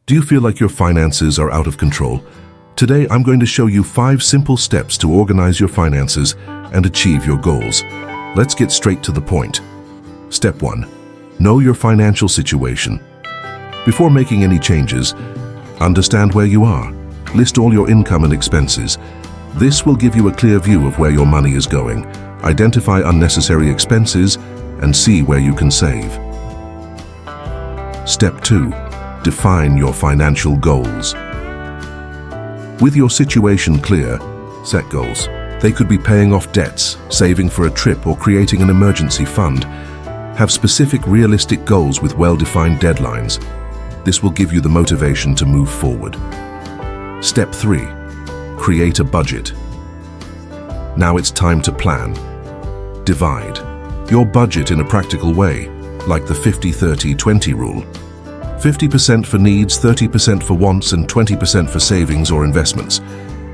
Do you feel like your finances are out of control? Today, I'm going to show you 5 simple steps to organize your finances and achieve your goals. Let's get straight to the point. Step 1. Know your financial situation. Before making any changes, understand where you are. List all your income and expenses. This will give you a clear view of where your money is going. Identify unnecessary expenses and see where you can save. Step 2. Define your financial goals. With your situation clear, set goals. They could be paying off debts, saving for a trip, or creating an emergency fund. Have specific, realistic goals with well-defined deadlines. This will give you the motivation to move forward. Step 3. Create a budget. Now it's time to plan. Divide your budget in a practical way, like the 50-30-20 rule. 50% for needs, 30% for wants, and 20% for savings or investments.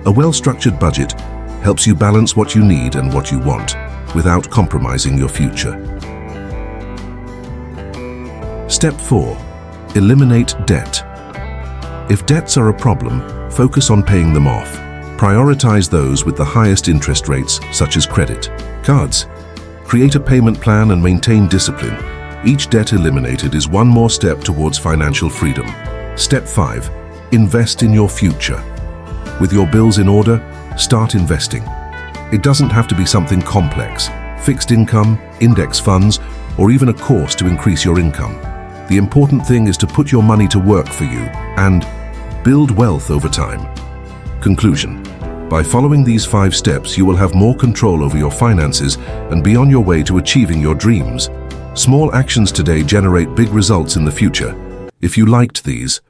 A well-structured budget helps you balance what you need and what you want without compromising your future. Step 4. Eliminate debt. If debts are a problem, focus on paying them off. Prioritize those with the highest interest rates, such as credit cards. Create a payment plan and maintain discipline. Each debt eliminated is one more step towards financial freedom. Step 5. Invest in your future. With your bills in order, start investing. It doesn't have to be something complex. Fixed income, index funds, or even a course to increase your income. The important thing is to put your money to work for you and build wealth over time. Conclusion. By following these 5 steps, you will have more control over your finances and be on your way to achieving your dreams. Small actions today generate big results in the future. If you liked these,